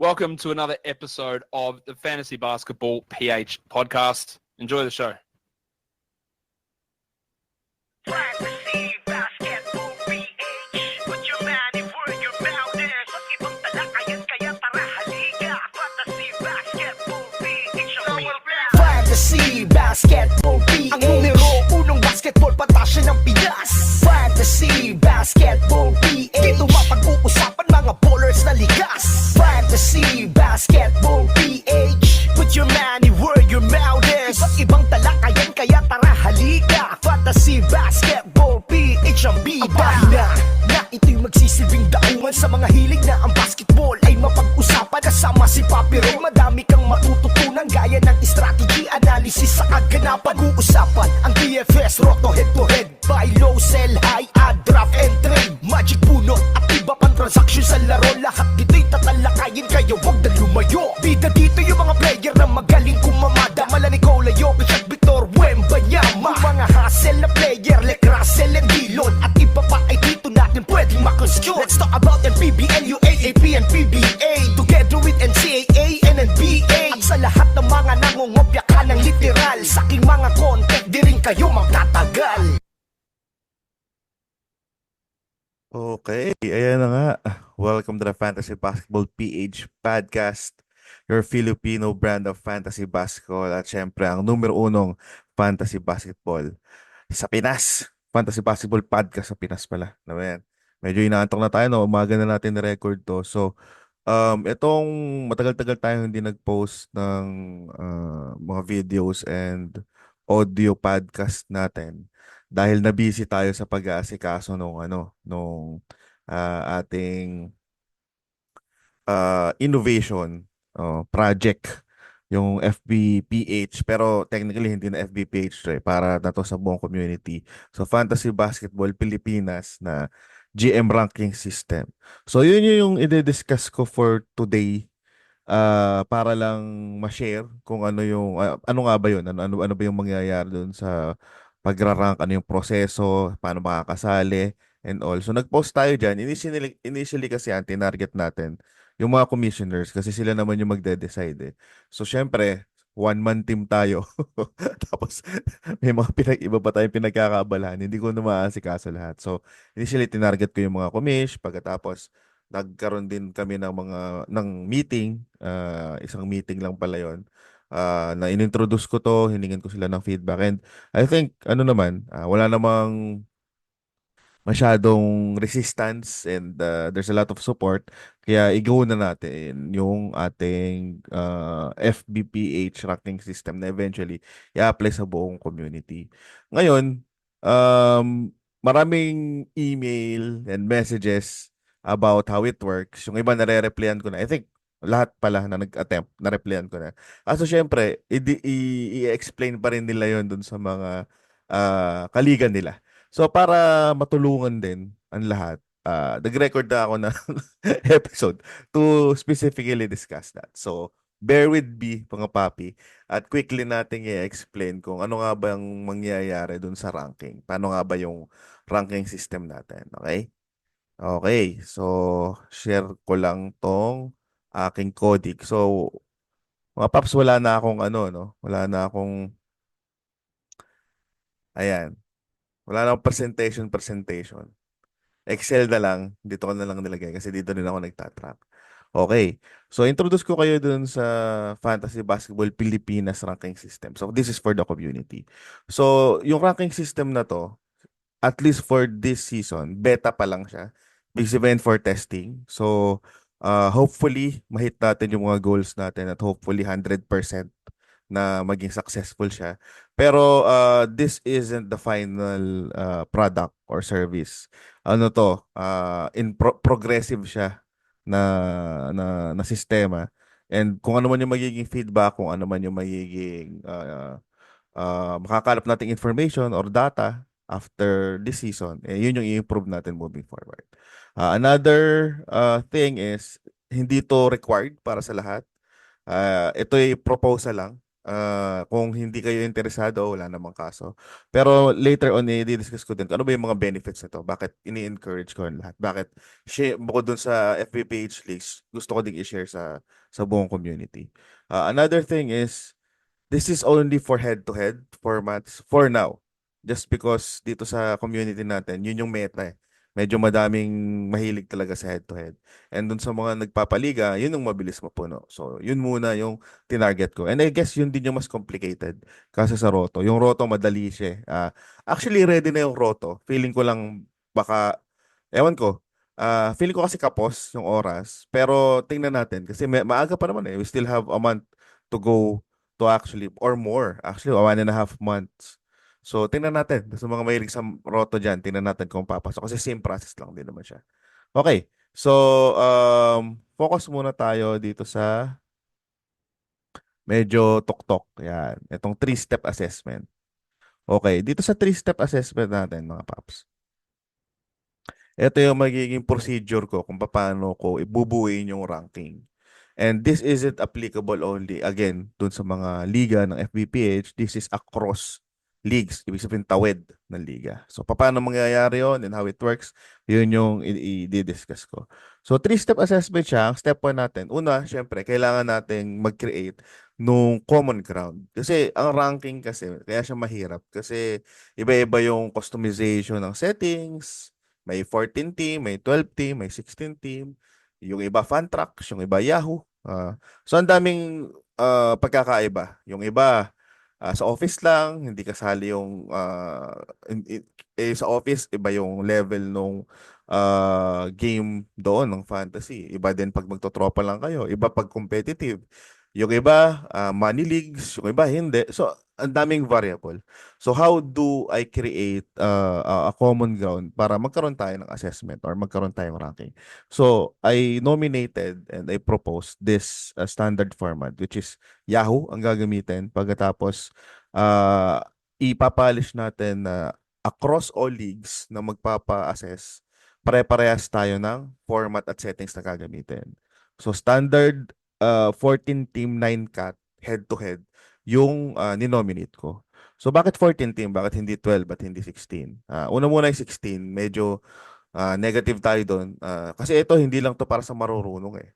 Welcome to another episode of the Fantasy Basketball PH podcast. Enjoy the show. Fantasy Basketball PH. Put your money where your mouth is. At ibang talakayan kaya tara halika. Fantasy Basketball PH. Fantasy Basketball PH. Ang numero unong basketball patasya ng Pinas. Fantasy Basketball PH. Dito mapag-uusapan mga ballers na likas. Fantasy Basketball PH. Put your money where your mouth is. Iba't ibang talakayan kaya tara halika. Fantasy Basketball PH ang bida na ito'y magsisilbing daungan sa mga hilig na ang basketball ay mapag-usapan. Kasama si Papi Ray, madami kang matututunan gaya ng strategy, analysis sa kaganapan. Pag-uusapan ang DFS, roto head to head, buy low, sell high, add, draft and trade, magic bunot at iba pang transaction sa laro. Lahat dito'y tatalakayin kaya wag na lumayo. Bida dito yung mga player na magaling kumamada, mala Nikola Jokic at Victor Wembanyama. Yung mga hustle na player like Russell and Dillon at iba pa ay dito natin pwedeng makonsyon. Let's talk about NPBL, UAAP and PBA together with NCAA and NBA. At sa lahat ng mga nangungopya ka ng literal, sa aking mga content di rin kayo magtatagal. Okay, ayan na nga. Welcome to the Fantasy Basketball PH podcast, your Filipino brand of fantasy basketball at syempre ang numero unong fantasy basketball sa Pinas. Fantasy Basketball podcast sa Pinas pala. Naman. Medyo inaantok na tayo, no? Umaga na natin na-record to. So, itong matagal-tagal tayo hindi nag-post ng mga videos and audio podcast natin dahil na-busy tayo sa pag-aasikaso nung ating innovation project, yung FBPH, pero technically hindi na FBPH para na to sa buong community. So Fantasy Basketball Pilipinas na GM ranking system. So yun yung i-discuss ko for today, para lang ma-share kung ano yung ano nga ba yun, ano ba yung mangyayari doon sa pagra-rank, ano yung proseso, paano makakasali and all. So nag-post tayo diyan. Initially kasi ang tinarget natin yung mga commissioners kasi sila naman yung magde-decide eh. So syempre, one-man team tayo. Tapos may mga iba pa tayong pinagkakaabalahan. Hindi ko na maaasikaso lahat. So initially tinarget ko yung mga commish, pagkatapos nagkaroon din kami ng meeting, isang meeting lang pala 'yon. Na inintroduce ko to, hiningan ko sila ng feedback and I think wala namang masyadong resistance and there's a lot of support. Kaya i-go na natin yung ating FBPH ranking system na eventually i-apply sa buong community. Ngayon, maraming email and messages about how it works. Yung iba nare-replyan ko na. I think lahat pala na nag-attempt, na-replyan ko na. So syempre, i-explain pa rin nila yon dun sa mga kaligan nila. So para matulungan din ang lahat, nag-record na ako ng episode to specifically discuss that. So bear with me mga papi at quickly nating i-explain kung ano nga ba ang mangyayari dun sa ranking. Paano nga ba yung ranking system natin, okay? Okay, so share ko lang tong aking codec. So mga paps, wala na akong wala na akong ayan. Wala na akong presentation. Excel na lang. Dito ko na lang nilagay kasi dito din ako nagtatrack. Okay. So, introduce ko kayo dun sa Fantasy Basketball Pilipinas ranking system. So, this is for the community. So, yung ranking system na to, at least for this season, beta pa lang siya. Big event for testing. So, hopefully, mahit natin yung mga goals natin at hopefully 100% na maging successful siya. Pero this isn't the final product or service. Ano to? Progressive siya na sistema. And kung ano man yung magiging feedback, kung ano man yung magiging makakalap nating information or data after this season, yun yung i-improve natin moving forward. Another thing is, hindi to required para sa lahat. Ito ay proposal lang. Kung hindi kayo interesado, wala namang kaso. Pero later on, i-discuss ko din kung ano ba yung mga benefits nito. Bakit ini-encourage ko ang lahat? Bakit bukod dun sa FBPH leagues, gusto ko din i-share sa buong community. Another thing is, this is only for head-to-head formats for now. Just because dito sa community natin, yun yung meta eh. Medyo madaming mahilig talaga sa head-to-head. And dun sa mga nagpapaliga, yun yung mabilis mapuno. So, yun muna yung tinarget ko. And I guess yun din yung mas complicated kasi sa Roto. Yung Roto madali siya. Actually, ready na yung Roto. Feeling ko lang baka, ewan ko, feeling ko kasi kapos yung oras. Pero tingnan natin kasi maaga pa naman eh. We still have a month to go to actually, or more, actually, 1.5 months. So, tingnan natin. Sa mga mahilig sa Roto dyan, tingnan natin kung papasok. Kasi same process lang din naman siya. Okay. So, focus muna tayo dito sa medyo tuktok. Yan. Itong three-step assessment. Okay. Dito sa three-step assessment natin, mga paps. Ito yung magiging procedure ko kung paano ko ibubuin yung ranking. And this isn't applicable only, again, dun sa mga liga ng FBPH. This is across leagues. Ibig sabihin, tawid ng liga. So, paano mangyayari yon and how it works, yun yung i-discuss ko. So, three-step assessment siya. Ang step 1 natin, una, syempre, kailangan nating mag-create nung common ground. Kasi, ang ranking kasi, kaya siya mahirap. Kasi, iba-iba yung customization ng settings. May 14 team, may 12 team, may 16 team. Yung iba Fantrax, yung iba Yahoo. So ang daming pagkakaiba. Yung iba sa office lang, hindi kasali yung sa office iba yung level nung game doon ng fantasy. Iba din pag magtotropa lang kayo, iba pag competitive. Yung iba money leagues, yung iba hindi. So ang daming variable. So how do I create a common ground para magkaroon tayo ng assessment or magkaroon tayong ranking? So I nominated and I proposed this standard format, which is Yahoo ang gagamitin. Pagkatapos ipapublish natin na across all leagues na magpapa-assess, pare-parehas tayo ng format at settings na gagamitin. So standard 14 team 9 cat head to head yung ninominate ko. So bakit 14 team? Bakit hindi 12 at hindi 16? Una muna yung 16, medyo negative tayo doon. Kasi ito hindi lang to para sa marurunong eh.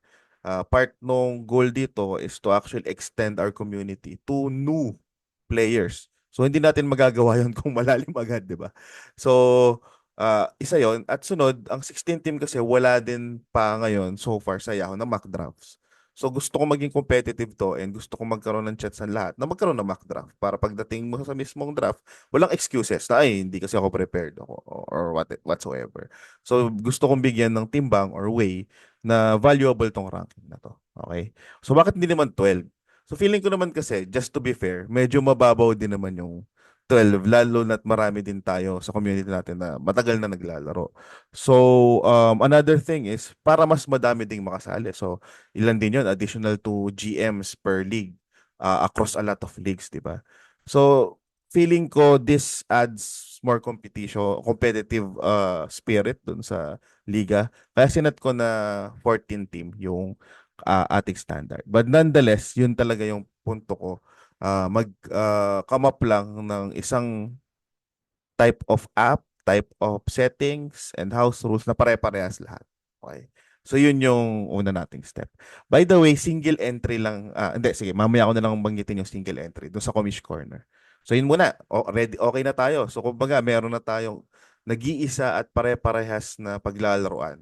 Part nung goal dito is to actually extend our community to new players. So hindi natin magagawa 'yon kung malalim agad, 'di ba? So isa 'yon at sunod, ang 16 team kasi wala din pa ngayon so far sa Yahoo na mock drafts. So gusto ko maging competitive to and gusto ko magkaroon ng chance sa lahat na magkaroon ng mock draft para pagdating mo sa mismong draft, walang excuses na ay hindi kasi ako prepared ako or whatsoever. So gusto kong bigyan ng timbang or way na valuable tong ranking na to. Okay? So bakit hindi naman 12? So feeling ko naman kasi, just to be fair, medyo mababaw din naman yung 12, lalo na't marami din tayo sa community natin na matagal na naglalaro. So, another thing is, para mas madami ding makasali. So, ilan din yun? Additional to GMs per league across a lot of leagues, di ba? So, feeling ko this adds more competition, competitive spirit dun sa liga. Kaya sinat ko na 14 team yung ating standard. But nonetheless, yun talaga yung punto ko. Come up lang ng isang type of app, type of settings, and house rules na pare-parehas lahat. Okay. So yun yung una nating step. By the way, single entry lang, hindi, sige, mamaya ko na lang banggitin yung single entry doon sa Commish Corner. So yun muna, ready, okay na tayo. So kumbaga, meron na tayong nag-iisa at pare-parehas na paglalaruan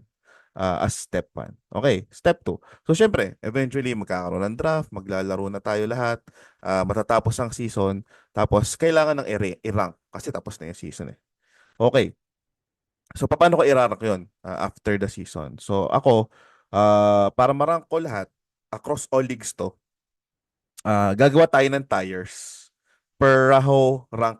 as step 1. Okay, step 2. So syempre, eventually magkakaroon ng draft, maglalaro na tayo lahat, matatapos ang season, tapos kailangan ng i-rank kasi tapos na yung season eh. Okay. So paano ko i-rank 'yon after the season? So ako para ma-rank ko lahat across all leagues to, gagawa tayo ng tiers per raho rank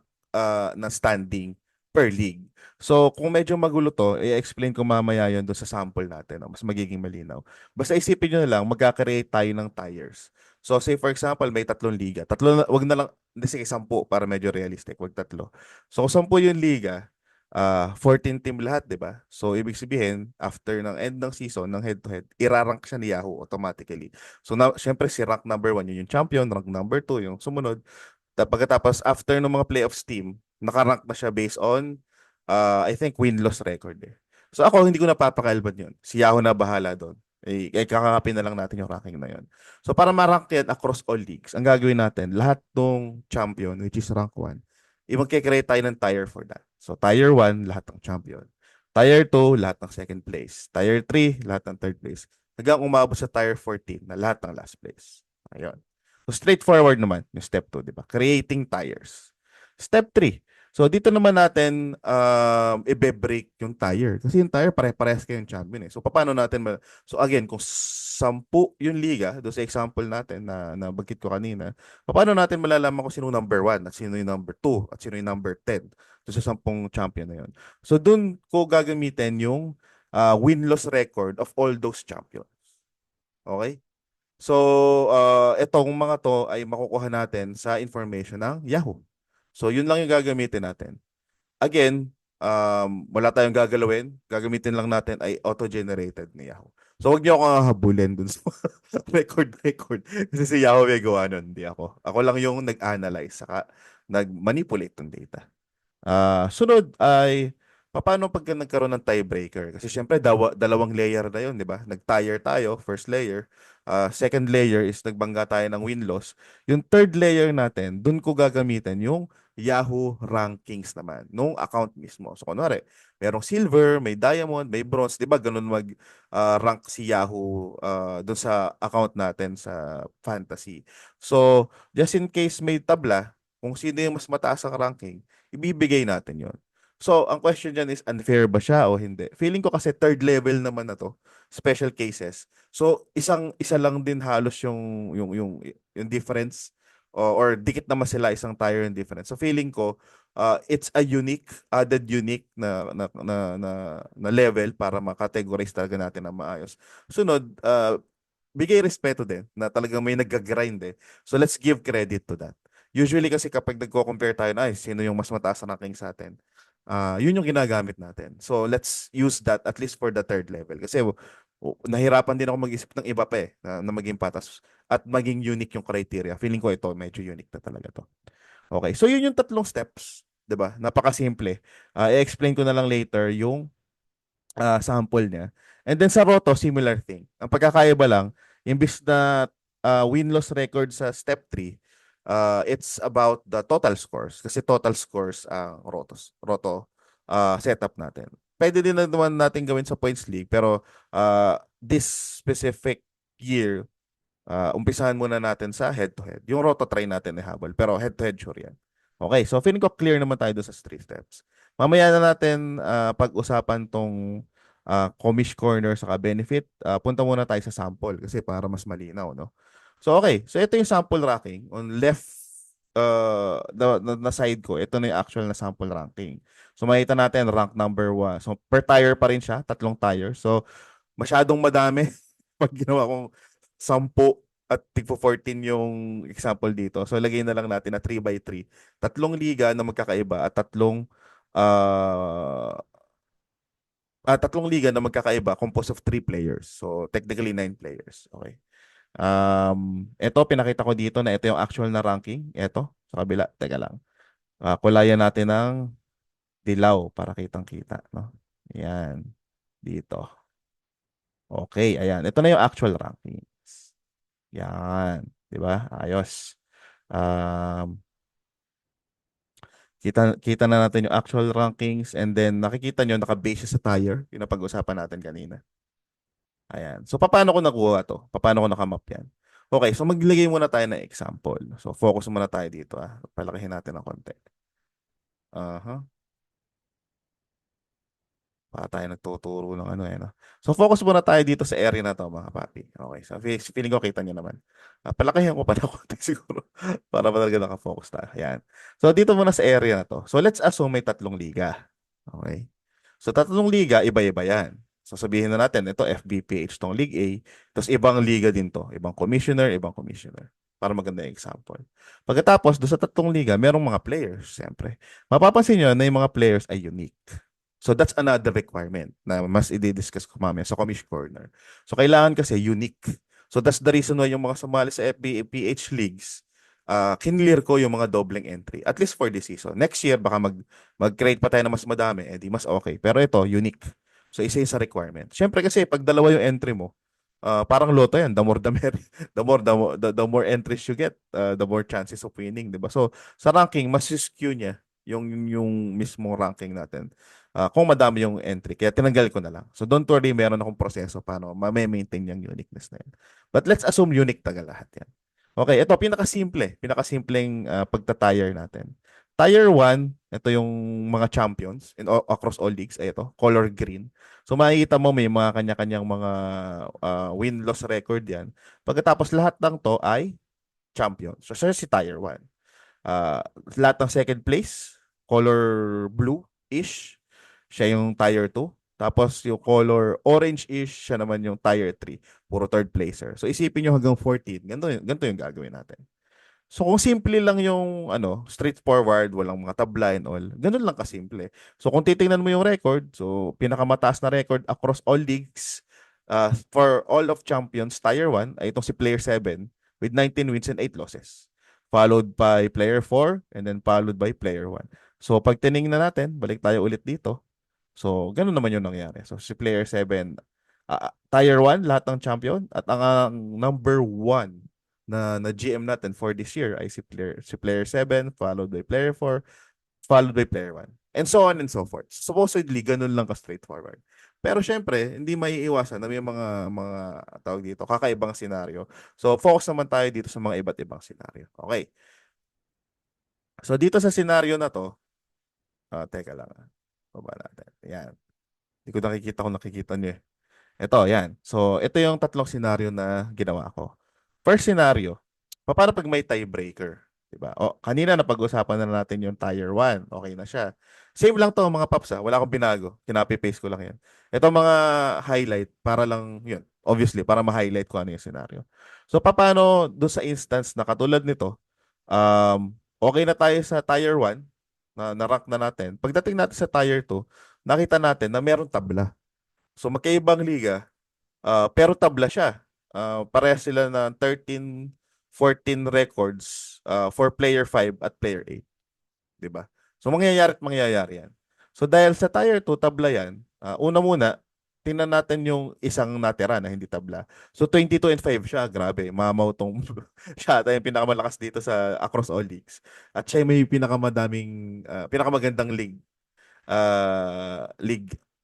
na standing per league. So, kung medyo magulo to, i-explain ko mamaya yon doon sa sample natin. No? Mas magiging malinaw. Basta isipin nyo na lang, magkakreate tayo ng tiers. So, say for example, may 3 liga. Wag na lang, hindi sige, 10 para medyo realistic. Wag 3. So, kung 10 yung liga, 14 team lahat, 'di ba? So ibig sabihin, after ng end ng season ng head-to-head, irarank siya ni Yahoo automatically. So syempre si rank number 1 yun yung champion, rank number 2 yung sumunod. Pagkatapos after ng mga playoffs team, nakarank na siya based on I think win-loss record eh. So ako hindi ko napapakailban yun. Si Yahoo na bahala doon. Kakangapin na lang natin yung ranking na yun. So para ma-rank yan across all leagues, ang gagawin natin, lahat ng champion, which is rank 1, i-create tayo ng tier for that. So tier 1, lahat ng champion. Tier 2, lahat ng second place. Tier 3, lahat ng third place. Hanggang umabot sa tier 14 na lahat ng last place. Ayun. So straightforward naman yung step 2, di ba? Creating tires. Step 3. So dito naman natin i-break yung tire. Kasi yung tire pare-parehas kayong champion eh. So paano natin So again, kung 10 yung liga, do sa example natin na nabanggit ko kanina, paano natin malalaman kung sino number 1 at sino yung number 2 at sino yung number 10 do sa 10 champion na yun. So dun ko gagamitin yung win-loss record of all those champions. Okay? So, itong mga to ay makukuha natin sa information ng Yahoo. So, yun lang yung gagamitin natin. Again, wala tayong gagalawin. Gagamitin lang natin ay auto-generated ni Yahoo. So, wag niyo ako habulin dun sa record. Kasi si Yahoo may gawa nun, hindi ako. Ako lang yung nag-analyze, saka nag-manipulate ng data. Sunod ay paano pag nagkaroon ng tiebreaker? Kasi syempre dalawang layer na 'yon, 'di ba? Nag-tier tayo, first layer. Second layer is nagbangga tayo ng win-loss. Yung third layer natin, dun ko gagamitin yung Yahoo rankings naman nung account mismo. So kunwari, merong silver, may diamond, may bronze, 'di ba? Ganun rank si Yahoo dun sa account natin sa Fantasy. So, just in case may tabla, kung sino yung mas mataas ang ranking, ibibigay natin yon. So, ang question dyan is, unfair ba siya o hindi? Feeling ko kasi third level naman na to, special cases. So, isa lang din halos yung difference or dikit naman sila isang tire yung difference. So, feeling ko, it's a added unique na level para makategorize talaga natin na maayos. Sunod, bigay respeto din na talagang may nag-grind eh. So, let's give credit to that. Usually kasi kapag nagko-compare tayo na sino yung mas mataas na ranking sa atin, yun yung ginagamit natin. So let's use that at least for the third level. Kasi nahirapan din ako mag-isip ng iba pa na maging patas at maging unique yung criteria. Feeling ko ito medyo unique na talaga to. Okay, so yun yung tatlong steps, 'di ba? Napakasimple. I-explain ko na lang later yung sample niya. And then sa Roto, similar thing. Ang pagkakaiba lang, imbis na win-loss record sa step 3, it's about the total scores. Kasi total scores ang Roto setup natin. Pwede din naman natin gawin sa points league, pero this specific year, umpisahan muna natin sa head-to-head. Yung Roto try natin ihabol, pero head-to-head sure yan. Okay, so feeling ko clear naman tayo doon sa 3 steps. Mamaya na natin pag-usapan tong commish corner sa benefit. Punta muna tayo sa sample kasi para mas malinaw, no? So okay, so ito yung sample ranking on left na side ko. Ito na yung actual na sample ranking. So makita natin rank number 1. So per tire pa rin siya, 3 tires. So masyadong madami pag ginawa kong 10 at tigpo 14 yung example dito. So lagay na lang natin na 3x3. 3 liga na magkakaiba at 3 liga na magkakaiba composed of 3 players. So technically 9 players. Okay. Ito pinakita ko dito na ito yung actual na ranking. Ito sa kabila. Teka lang. Kulayan natin ng dilaw para kitang-kita, no? Ayan. Dito. Okay, ayan. Ito na yung actual rankings. Yan. Di ba? Ayos. Kita na natin yung actual rankings and then nakikita nyo naka-base sa tire. Yung napag-usapan natin kanina. Ayan. So, paano ko nakuha to? Paano ko nakamap yan? Okay, so maglagay muna tayo ng example. So, focus muna tayo dito. Palakihin natin ng konti. Para tayo nagtuturo ng no? So, focus muna tayo dito sa area na to, mga papi. Okay, so feeling ko kita nyo naman. Palakihin ko pa na konti siguro para talaga nakafocus tayo. Ayan. So, dito muna sa area na to. So, let's assume may 3 liga. Okay. So, 3 liga, iba-iba yan. So, sabihin na natin, ito FBPH tong League A, tapos ibang liga din to. Ibang commissioner. Para maganda yung example. Pagkatapos, doon sa 3 liga, merong mga players, siyempre. Mapapansin nyo na yung mga players ay unique. So that's another requirement na mas i-discuss ko mamaya sa Commish Corner. So kailangan kasi unique. So that's the reason why yung mga sumali sa FBA PH leagues, kinlear ko yung mga doubling entry. At least for this season. Next year, baka mag-create pa tayo na mas madami, edi mas okay. Pero ito, unique. So isa yung sa requirement. Siyempre kasi pag dalawa yung entry mo, parang loto yan. The more the merry. The more entries you get, the more chances of winning, 'di ba? So sa ranking, mas skew niya yung mismong ranking natin. Kung madami yung entry. Kaya tinanggal ko na lang. So don't worry, meron akong proseso paano ma-maintain yung uniqueness na yan. But let's assume unique taga lahat yan. Okay, ito pinakasimple. Pinakasimpleng pagta-tire natin. Tire 1, ito yung mga champions across all leagues. Ay ito, color green. So makikita mo may mga kanya-kanyang mga win-loss record yan. Pagkatapos lahat ng to ay champions. So siya si Tire 1. Lahat ng second place, color blue-ish, siya yung Tier 2. Tapos yung color orange-ish, siya naman yung Tier 3. Puro third placer. So isipin nyo hanggang 14. Ganito yung gagawin natin. So kung simple lang yung straightforward, walang mga tabla and all, ganun lang kasimple. So kung titingnan mo yung record, so pinakamataas na record across all leagues for all of champions, Tier 1 ay itong si Player 7 with 19 wins and 8 losses. Followed by Player 4 and then followed by Player 1. So pag tiningnan natin, balik tayo ulit dito. So ganun naman yung nangyari. So si Player 7, Tier 1, lahat ng champion at ang number 1 na GM natin for this year ay si player 7, followed by player 4, followed by player 1. And so on and so forth. Supposedly, ganun lang ka-straightforward. Pero syempre, hindi maiiwasan na may mga tawag dito, kakaibang senaryo. So focus naman tayo dito sa mga iba't ibang senaryo. Okay. So dito sa senaryo na to, teka lang. Baba natin. Yan. Hindi ko nakikita kung nakikita niyo eh. Ito, yan. So, ito yung tatlong senaryo na ginawa ko. First scenario, paano pag may tiebreaker? Diba? O, kanina napag-usapan na natin yung Tier 1. Okay na siya. Same lang to mga paps ha. Wala akong binago. Kinapi-paste ko lang yan. Ito mga highlight para lang, yun. Obviously, para ma-highlight ko ano yung scenario. So, paano doon sa instance na katulad nito, okay na tayo sa Tier 1, na-rank na natin. Pagdating natin sa Tier 2, nakita natin na meron tabla. So magkaibang liga, pero tabla siya. Parehas sila na 13, 14 records for player 5 at player 8. 'Di ba? So mangyayari yan. So dahil sa Tier 2 tabla yan, una muna, tingnan natin yung isang natira na hindi tabla. So 22 and 5 siya, grabe. Mamaw tong siya ata yung pinakamalakas dito sa across all leagues. At siya may pinakamagandang league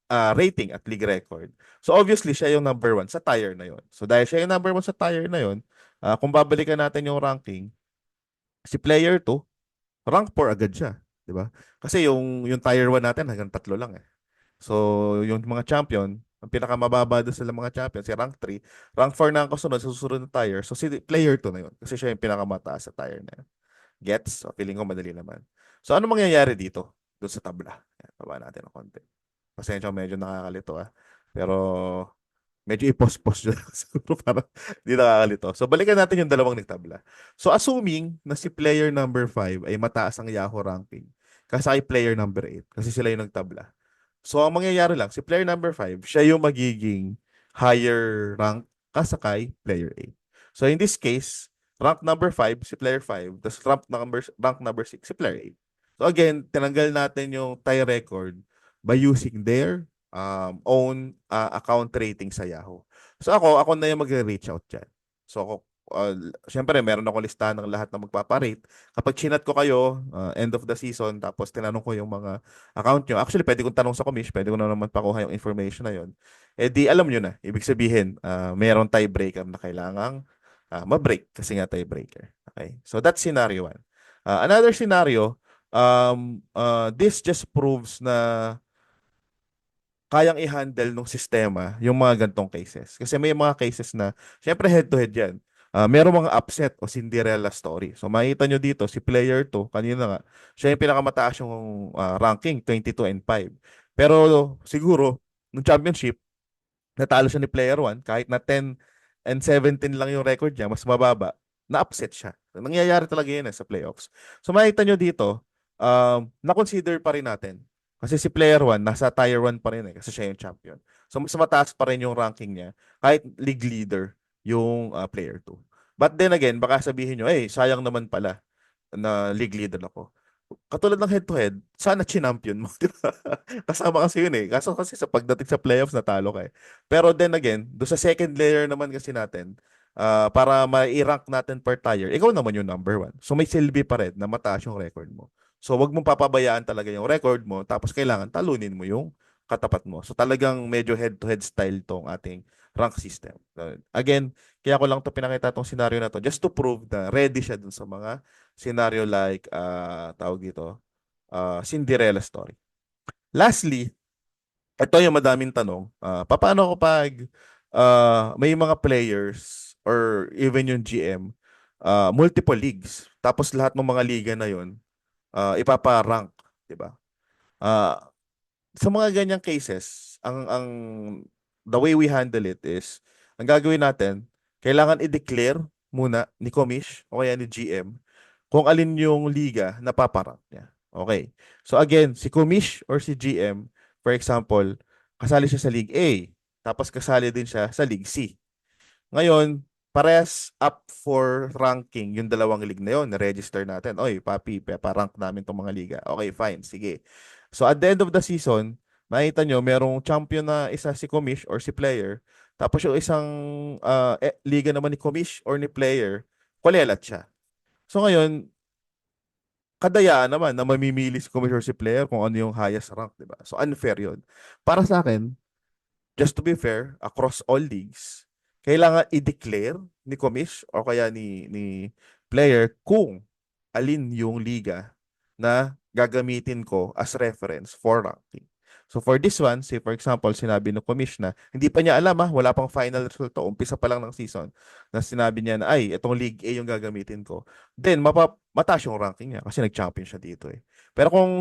rating at league record. So obviously, siya yung number 1 sa tier na yon. So dahil siya yung number 1 sa tier na yon, kung babalikan natin yung ranking, si player 2, rank 4 agad siya. Di ba? Kasi yung tier 1 natin hanggang 3 lang eh. So yung mga champion, ang pinakamababa doon sila mga champion, si rank 3, rank 4 na ang kasunod sa susunod na tier. So si player 2 na yon. Kasi siya yung pinakamataas sa tier na yun. Gets? So feeling ko madali naman. So ano mangyayari dito? Doon sa tabla. Yan, baba natin ng konti. Pasensya medyo nakakalito Pero medyo i-post-post nyo lang siguro para hindi nakakalito. So balikan natin yung dalawang nagtabla. So assuming na si player number 5 ay mataas ang Yahoo ranking kasi player number 8 kasi sila yung nagtabla. So ang mangyayari lang, si player number 5, siya yung magiging higher rank kasakay player 8. So in this case, rank number 5, si player 5, tapos rank number 6, si player 8. So again, tinanggal natin yung tie record by using their own account rating sa Yahoo. So ako na yung mag-reach out dyan. So ako, syempre meron ako listahan ng lahat na magpaparate. Kapag chinat ko kayo, end of the season, tapos tinanong ko yung mga account nyo. Actually, pwede kong tanong sa commish, pwede ko na naman pakuha yung information na yon. Eh di alam nyo na. Ibig sabihin, meron tiebreaker na kailangang ma-break kasi nga tiebreaker. Okay? So that's scenario 1. Another scenario, this just proves na kayang i-handle ng sistema yung mga gantong cases. Kasi may mga cases na, syempre head-to-head yan. Merong mga upset o Cinderella story. So makita nyo dito, si player 2, kanina nga, siya yung pinakamataas yung ranking, 22 and 5. Pero siguro, nung championship, natalo siya ni player 1, kahit na 10 and 17 lang yung record niya, mas mababa, na-upset siya. Nangyayari talaga yun sa playoffs. So makita nyo dito, na-consider pa rin natin Kasi si player 1, nasa tier 1 pa rin eh, kasi siya yung champion. So, mas mataas pa rin yung ranking niya, kahit league leader yung player 2. But then again, baka sabihin nyo, sayang naman pala na league leader ako. Katulad ng head-to-head, sana chinampion mo, di ba? Kasama kasi yun eh. Kaso kasi sa pagdating sa playoffs, natalo ka eh. Pero then again, do sa second layer naman kasi natin, para ma-rank natin per tier, ikaw naman yung number 1. So may silbi pa rin na mataas yung record mo. So wag mong papabayaan talaga yung record mo, tapos kailangan talunin mo yung katapat mo. So talagang medyo head-to-head style tong ating rank system. Again, kaya ko lang to pinakita tong scenario na to just to prove na ready siya dun sa mga scenario like tawag dito Cinderella story. Lastly, ito yung madaming tanong. Paano kapag may mga players or even yung GM multiple leagues tapos lahat ng mga liga na yon ipapa-rank, 'di ba? Ah, sa mga ganyang cases, ang the way we handle it is ang gagawin natin, kailangan i-declare muna ni Commish o kaya ni GM kung alin yung liga na paparank niya. Okay. So again, si Commish or si GM, for example, kasali siya sa League A, tapos kasali din siya sa League C. Ngayon, parehas up for ranking yung dalawang league na yun. Na-register natin. Oy, papi, pa-rank namin tong mga liga. Okay, fine. Sige. So, at the end of the season, makita nyo, merong champion na isa si Commish or si player. Tapos yung isang liga naman ni Commish or ni player, kulelat siya. So, ngayon, kadayaan naman na mamimili si Commish or si player kung ano yung highest rank, di ba? So, unfair yun. Para sa akin, just to be fair, across all leagues, kailangan i-declare ni commish o kaya ni player kung alin yung liga na gagamitin ko as reference for ranking. So for this one, say for example, sinabi ng commish na hindi pa niya alam wala pang final result to, umpisa pa lang ng season, na sinabi niya na itong League A yung gagamitin ko. Then mataas yung ranking niya kasi nag-champion siya dito eh. Pero kung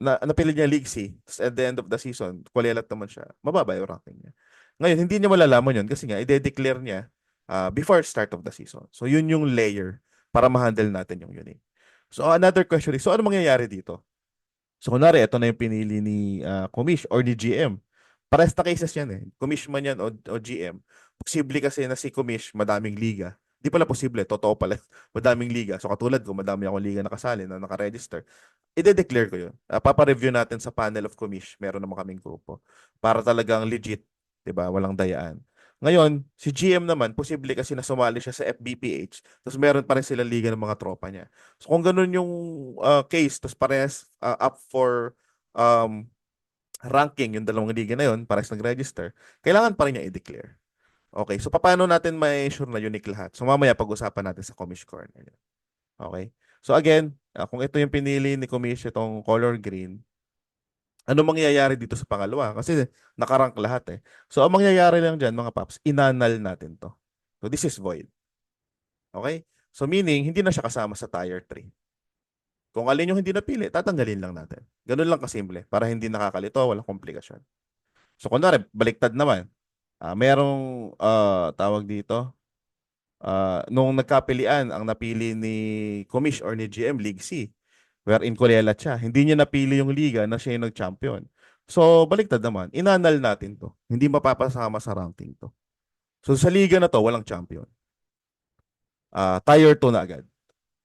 napili niya League C, at the end of the season, kulelat naman siya, mababa yung ranking niya. Ngayon, hindi niya malalaman yun kasi nga, i-declare niya before start of the season. So yun yung layer para ma-handle natin yung unique. So another question is, so ano mangyayari dito? So kunwari, ito na yung pinili ni Commish or ni GM. Parehas na cases yan eh. Commish man yan o GM. Posible kasi na si Commish, madaming liga. Di pala posible, totoo pala. Madaming liga. So katulad ko, madami akong liga nakasali na nakaregister. I-declare ko yun. Papa-review natin sa panel of Commish. Meron naman kaming grupo. Para talagang legit. Diba? Walang dayaan. Ngayon, si GM naman, posible kasi na sumali siya sa FBPH, tapos meron pa rin silang liga ng mga tropa niya. So kung ganun yung case, tapos parehas up for ranking yung dalawang liga na yun, parehas nag-register, kailangan pa rin niya i-declare. Okay, so paano natin may sure na unique lahat? So mamaya pag-usapan natin sa Commish Corner. Okay? So again, kung ito yung pinili ni Commish, itong color green, ano mangyayari dito sa pangalawa? Kasi nakarank lahat eh. So, ang mangyayari lang dyan, mga paps, inanal natin to. So, this is void. Okay? So, meaning, hindi na siya kasama sa tier 3. Kung alin yung hindi napili, tatanggalin lang natin. Ganun lang kasimple. Para hindi nakakalito, walang komplikasyon. So, kunwari, baliktad naman. Merong tawag dito, nung nagkapilian, ang napili ni Commish or ni GM, League C, wherein kulelat siya. Hindi niya napili yung liga na siya yung nag-champion. So, baliktad naman. Inanal natin to. Hindi mapapasama sa ranking to. So, sa liga na to, walang champion. Tier 2 na agad.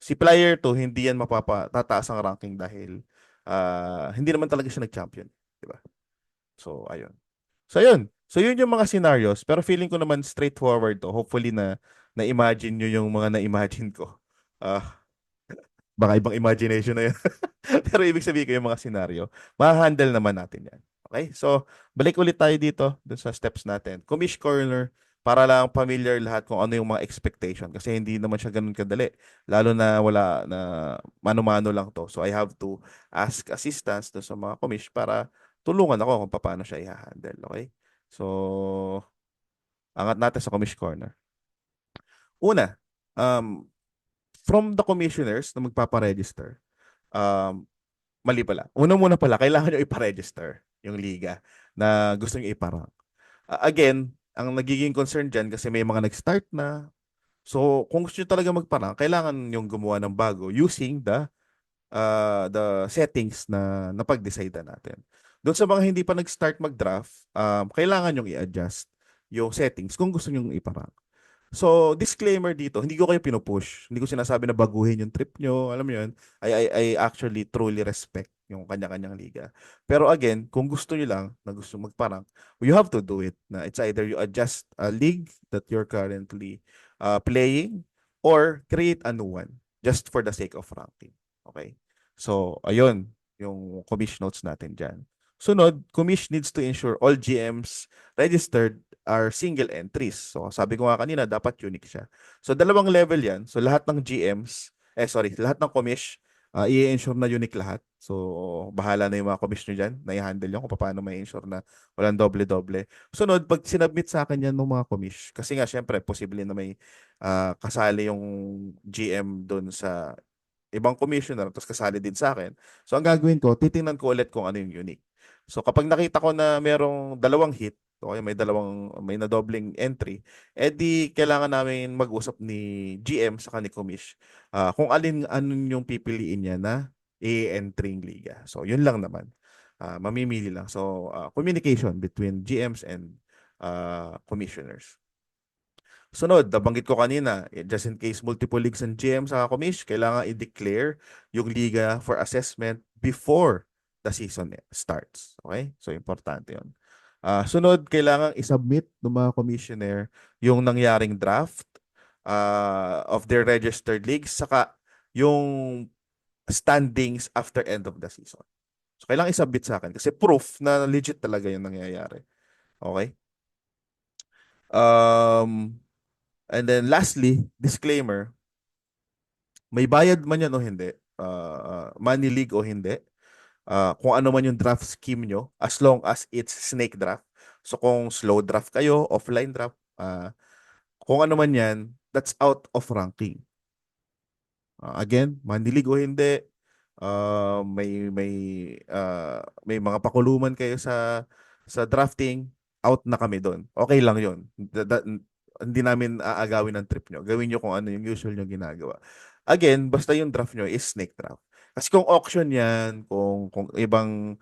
Si player 2, hindi yan tataas ang ranking dahil hindi naman talaga siya nag-champion. Diba? So, ayun. So, ayun. So, yun yung mga scenarios. Pero feeling ko naman straightforward to. Hopefully na-imagine nyo yung mga na-imagine ko. Baka ibang imagination na yun. Pero ibig sabihin ko yung mga scenario, ma-handle naman natin yan. Okay? So, balik ulit tayo dito dun sa steps natin. Commish Corner, para lang familiar lahat kung ano yung mga expectation. Kasi hindi naman siya ganun kadali. Lalo na wala na mano-mano lang to. So, I have to ask assistance dun sa mga commish para tulungan ako kung paano siya i-handle. Okay? So, angat natin sa Commish Corner. Una, from the commissioners na magpaparegister, mali pala. Una muna pala, kailangan nyo iparegister yung liga na gusto nyo iparang. Again, ang nagiging concern dyan kasi may mga nag-start na. So, kung gusto nyo talaga magparang, kailangan yung gumawa ng bago using the the settings na napag-decide na natin. Doon sa mga hindi pa nag-start mag-draft, kailangan yung i-adjust yung settings kung gusto nyo iparang. So, disclaimer dito, hindi ko kayo pinupush. Hindi ko sinasabi na baguhin yung trip nyo. Alam mo yun, I actually truly respect yung kanya-kanyang liga. Pero again, kung gusto nyo lang na gusto magparang, you have to do it. Na it's either you adjust a league that you're currently playing or create a new one just for the sake of ranking. Okay? So, ayun, yung commish notes natin dyan. Sunod, commish needs to ensure all GMs registered are single entries. So, sabi ko nga kanina, dapat unique siya. So, dalawang level yan. So, lahat ng GMs, lahat ng commish, i-ensure na unique lahat. So, bahala na yung mga commish nyo dyan, na i-handle yun kung paano may ensure na walang doble-doble. Sunod, pag sinubmit sa akin yan ng mga commish, kasi nga, syempre, posible na may kasali yung GM doon sa ibang commissioner, tapos kasali din sa akin. So, ang gagawin ko, titingnan ko ulit kung ano yung unique. So, kapag nakita ko na merong dalawang hit, okay, may na dobling entry, edi kailangan namin mag-usap ni GM sa ni Commish kung anong yung pipiliin niya na i-entry ng liga. So, yun lang naman. Mamimili lang. So, communication between GMs and commissioners. Sunod, nabanggit ko kanina, just in case multiple leagues and GM sa commish, kailangan i-declare yung liga for assessment before the season starts. Okay? So, importante yun. Sunod, kailangan i-submit ng mga commissioner yung nangyaring draft of their registered leagues, saka yung standings after end of the season. So, kailangan i-submit sa akin kasi proof na legit talaga yung nangyayari. Okay? And then lastly, disclaimer, may bayad man yan o hindi, money league o hindi, kung ano man yung draft scheme nyo, as long as it's snake draft. So kung slow draft kayo, offline draft, kung ano man yan, that's out of ranking. Again, money league o hindi, may mga pakuluman kayo sa drafting, out na kami doon. Okay lang 'yon. Hindi namin aagawin ang trip nyo. Gawin nyo kung ano yung usual nyo ginagawa. Again, basta yung draft nyo is snake draft. Kasi kung auction yan, kung ibang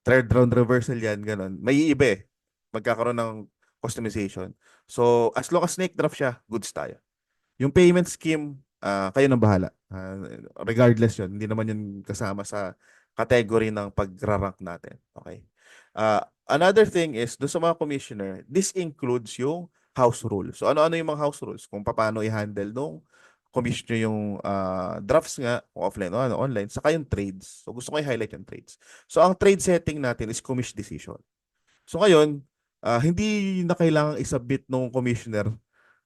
third round reversal yan, ganun, may iiba eh. Magkakaroon ng customization. So, as long as snake draft siya, goods tayo. Yung payment scheme, kayo nang bahala. Regardless yun, hindi naman yun kasama sa category ng pag-rank natin. Okay? Another thing is, doon sa mga commissioner, this includes yung house rules. So ano-ano yung mga house rules? Kung paano i-handle nung commissioner yung drafts nga, kung offline o ano, online, saka yung trades. So gusto ko i-highlight yung trades. So ang trade setting natin is commish decision. So ngayon, hindi na kailangang i-submit nung commissioner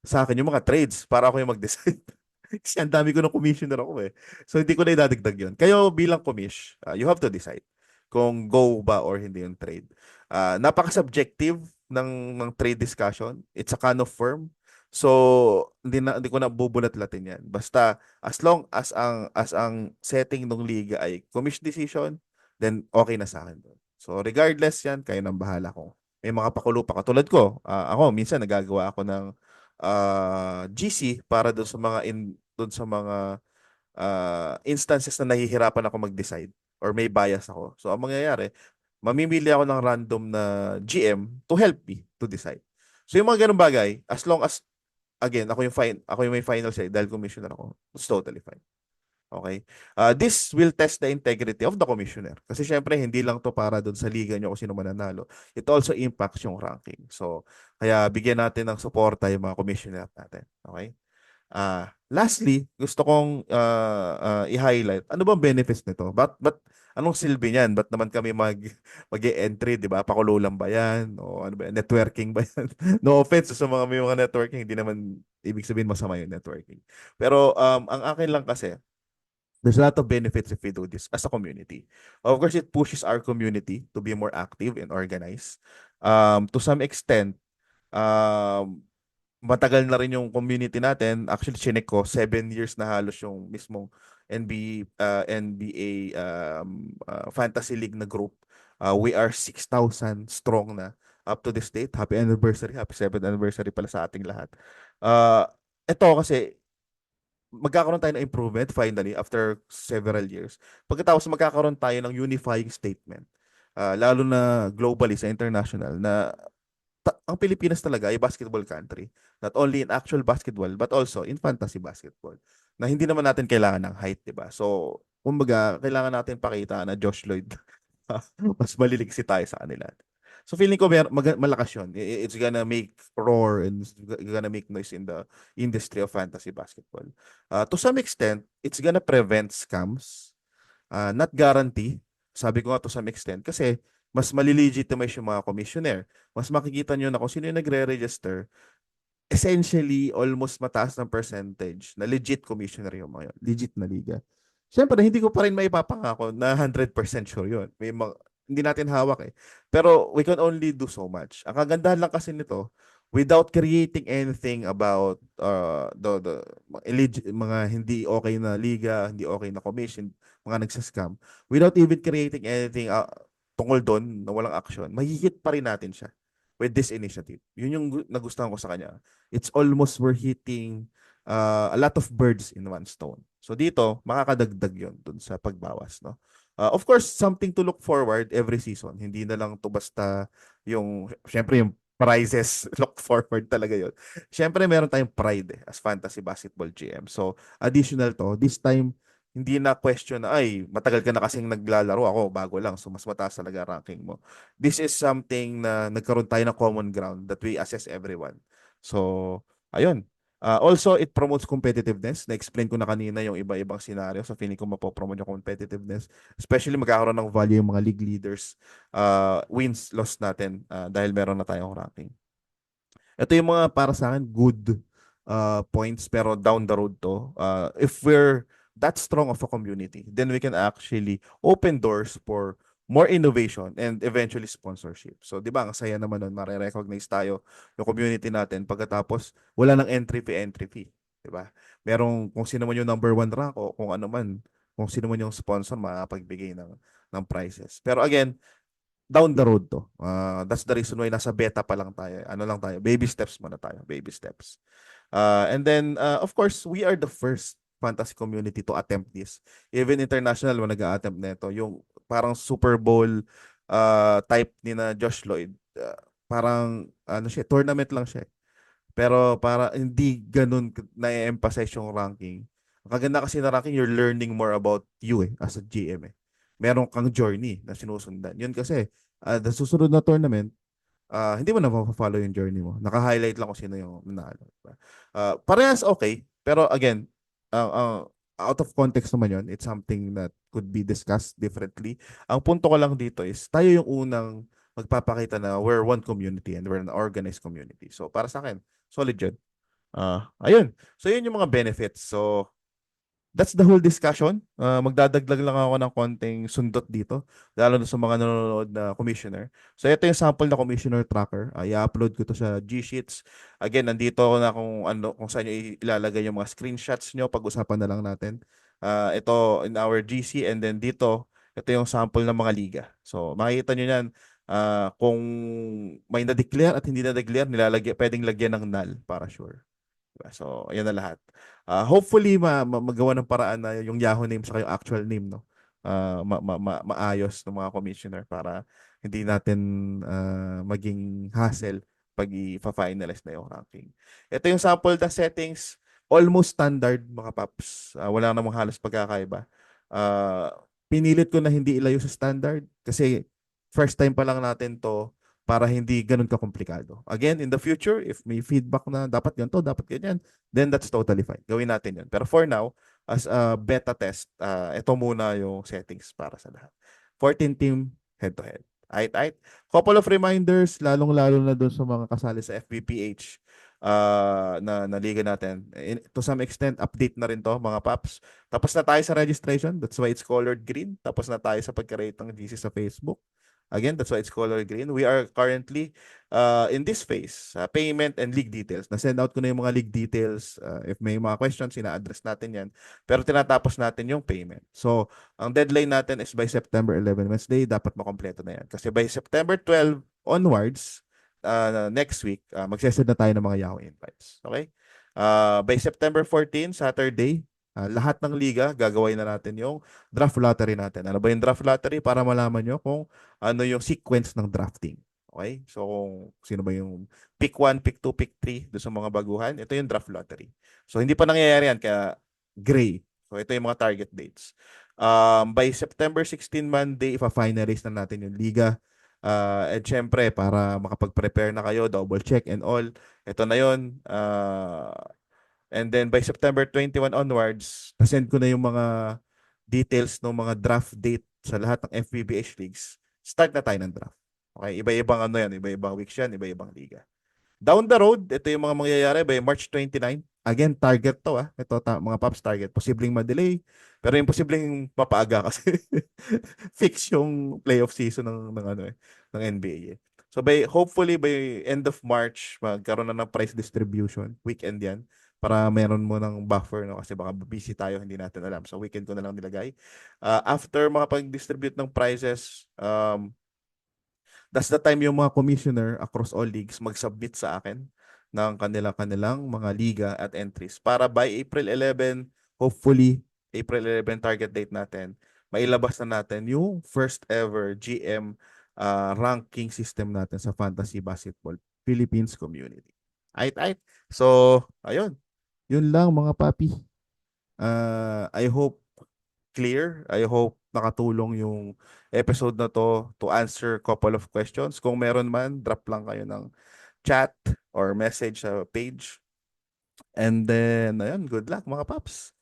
sa akin yung mga trades para ako yung mag-decide. Kasi ang dami ko ng commissioner ako eh. So hindi ko na idadagdag yun. Kayo bilang commish, you have to decide kung go ba or hindi yung trade. Napaka-subjective ng trade discussion. It's a kind of firm. So hindi ko na bubulat-latin yan. Basta as long as ang setting ng liga ay commish decision, then okay na sa akin doon. So regardless yan, kayo nang bahala kung may mga pakulo pa. Katulad ko, ako minsan nagagawa ako ng GC para doon sa mga instances na nahihirapan ako mag-decide or may bias ako. So, ang mangyayari, mamimili ako ng random na GM to help me to decide. So, yung mga ganung bagay, as long as, again, ako yung may final say dahil commissioner ako, it's totally fine. Okay? This will test the integrity of the commissioner. Kasi syempre, hindi lang to para doon sa liga nyo kung sino mananalo. It also impacts yung ranking. So, kaya bigyan natin ng suporta yung mga commissioner natin. Okay? Lastly, gusto kong i-highlight, ano bang benefits nito? Anong silbi niyan? Ba't naman kami mag-e-entry, di ba? Pakulo lang ba yan? O ano ba yan? Networking ba yan? No offense sa mga may mga networking, hindi naman ibig sabihin masama yung networking. Pero ang akin lang kasi, there's a lot of benefits if we do this as a community. Of course, it pushes our community to be more active and organized. To some extent, matagal na rin yung community natin. Actually, chinek ko, 7 years na halos yung mismong NBA Fantasy League na group. We are 6,000 strong na up to this date. Happy anniversary. Happy 7th anniversary pala sa ating lahat. Ito kasi, magkakaroon tayo ng improvement finally after several years. Pagkatapos magkakaroon tayo ng unifying statement. Lalo na globally sa international na ang Pilipinas talaga ay basketball country. Not only in actual basketball but also in fantasy basketball. Na hindi naman natin kailangan ng height, 'di ba? So, kumbaga, kailangan natin pakita na Josh Lloyd mas maliligsi tayo sa kanila. So feeling ko malakas yun. It's gonna make roar and it's gonna make noise in the industry of fantasy basketball. To some extent, it's gonna prevent scams. Not guarantee. Sabi ko nga to some extent kasi mas malilegitimize yung mga commissioner. Mas makikita nyo na kung sino yung nagre-register, essentially almost mataas ng percentage na legit commissioner yung mga yun. Legit na liga. Siyempre, hindi ko pa rin maipapangako na 100% sure yun. Hindi natin hawak eh. Pero we can only do so much. Ang kagandahan lang kasi nito, without creating anything about mga hindi okay na liga, hindi okay na commission, mga nagsascam, without even creating anything tungkol doon na walang action, mahihit pa rin natin siya with this initiative. Yun yung nagustuhan ko sa kanya. It's almost we're hitting a lot of birds in one stone. So dito, makakadagdag yun dun sa pagbawas, no? Of course, something to look forward every season. Hindi na lang to basta syempre yung prizes, look forward talaga yun. Syempre, meron tayong pride as fantasy basketball GM. So, additional to, this time, hindi na question na, ay, matagal ka na kasing naglalaro, ako bago lang, so mas mataas talaga ranking mo. This is something na nagkaroon tayo ng common ground that we assess everyone. So, ayun. Also, it promotes competitiveness. Na-explain ko na kanina yung iba-ibang scenario. So, feeling ko mapopromote yung competitiveness. Especially magkakaroon ng value yung mga league leaders. Wins, loss natin dahil meron na tayong ranking. Ito yung mga para sa akin good points pero down the road to. If we're that strong of a community, then we can actually open doors for more innovation and eventually sponsorship. So, di ba, ang saya naman nun, mare-recognize tayo yung community natin pagkatapos wala nang entry fee. Di ba? Merong kung sino man yung number 1 rank o kung ano man, kung sino man yung sponsor, makapagbigay ng prizes. Pero again, down the road to. That's the reason why nasa beta pa lang tayo. Ano lang tayo? Baby steps muna tayo. Baby steps. And then, of course, we are the first fantasy community to attempt this. Even international, nag-a-attempt nito. Yung parang Super Bowl type ni na Josh Lloyd. Parang, ano siya, tournament lang siya. Pero para hindi ganun na-emphasize yung ranking. Ang kaganda kasi na ranking, you're learning more about you as a GM eh. Meron kang journey na sinusundan. Yun kasi, the susunod na tournament, hindi mo na follow yung journey mo. Naka-highlight lang kung sino yung nanalo. Diba? Parehas okay, pero again, out of context naman yun, it's something that could be discussed differently. Ang punto ko lang dito is, tayo yung unang magpapakita na we're one community and we're an organized community. So, para sa akin, solid yun. Ayun. So, yun yung mga benefits. So, that's the whole discussion. Magdadagdag lang ako ng konting sundot dito, lalo na sa mga nanonood na commissioner. So ito yung sample na commissioner tracker. I-upload ko to sa G-Sheets. Again, nandito ako na kung saan nyo ilalagay yung mga screenshots nyo. Pag-usapan na lang natin. Ito in our GC and then dito, ito yung sample ng mga liga. So makikita nyo yan kung may na-declare at hindi na-declare, pwedeng lagyan ng null para sure. So, ayan na lahat. Hopefully, magawa ng paraan na yung Yahoo name sa yung actual name, no? Maayos ng mga commissioner para hindi natin maging hassle pag i-finalize na yung ranking. Ito yung sample na settings. Almost standard, mga paps. Wala namang halos pagkakaiba. Pinilit ko na hindi ilayo sa standard kasi first time pa lang natin to para hindi ganun ka-komplikado. Again, in the future, if may feedback na dapat ganito, dapat ganyan, then that's totally fine. Gawin natin yun. Pero for now, as a beta test, ito muna yung settings para sa lahat. 14 team head-to-head. Aight. Couple of reminders, lalong-lalo na doon sa mga kasali sa FBPH na liga natin. To some extent, update na rin to, mga paps. Tapos na tayo sa registration. That's why it's colored green. Tapos na tayo sa pagka-rate ng GC sa Facebook. Again, that's why it's color green. We are currently in this phase, payment and league details. Na-send out ko na yung mga league details. If may mga questions, ina-address natin yan. Pero tinatapos natin yung payment. So, ang deadline natin is by September 11, Wednesday. Dapat makompleto na yan. Kasi by September 12 onwards, next week, magsesend na tayo ng mga Yahoo invites. Okay? By September 14, Saturday, lahat ng liga, gagawin na natin yung draft lottery natin. Ano ba yung draft lottery? Para malaman nyo kung ano yung sequence ng drafting. Okay? So, kung sino ba yung pick 1, pick 2, pick 3 doon sa mga baguhan, ito yung draft lottery. So, hindi pa nangyayari yan, kaya gray. So, ito yung mga target dates. By September 16 Monday, ipa-finalize na natin yung liga. And syempre, para makapag-prepare na kayo, double check and all, ito na yun. And then by September 21 onwards, nasend ko na yung mga details ng mga draft date sa lahat ng FPBH leagues. Start na tayo ng draft. Okay, iba-ibang ano yan, iba-ibang weeks yan, iba-ibang liga. Down the road, ito yung mga mangyayari by March 29. Again, target to Ito mga Pops target. Posibleng ma-delay, pero imposibleng mapaaga kasi fix yung playoff season ng ano ng NBA. So hopefully by end of March, magkaroon na ng price distribution. Weekend 'yan para meron mo ng buffer kasi baka busy tayo, hindi natin alam. So weekend ko na lang nilagay. After makapag-distribute ng prices, that's the time yung mga commissioner across all leagues mag-submit sa akin ng kanilang mga liga at entries para by April 11, hopefully, April 11 target date natin, mailabas na natin yung first ever GM ranking system natin sa Fantasy Basketball Philippines community. Ay. So, ayun. Yun lang mga papi. I hope clear. I hope nakatulong yung episode na to answer couple of questions. Kung meron man, drop lang kayo ng chat or message sa page. And then, ayun, good luck mga paps.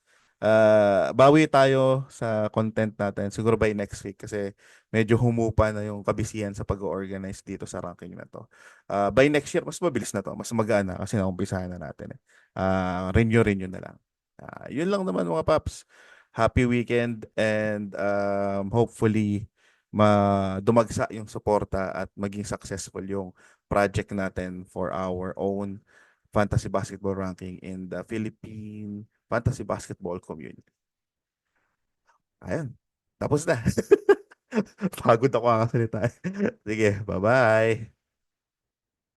Bawi tayo sa content natin siguro by next week kasi medyo humupa na yung kabisihan sa pag-organize dito sa ranking na to. By next year, mas mabilis na to. Mas magaan na kasi naumpisahan na natin. Renew na lang. Yun lang naman mga paps. Happy weekend and hopefully dumagsa yung suporta at maging successful yung project natin for our own fantasy basketball ranking in the Philippine fantasy basketball community. Ayun. Tapos na. Pagod ako kakasalita. Sige, bye-bye.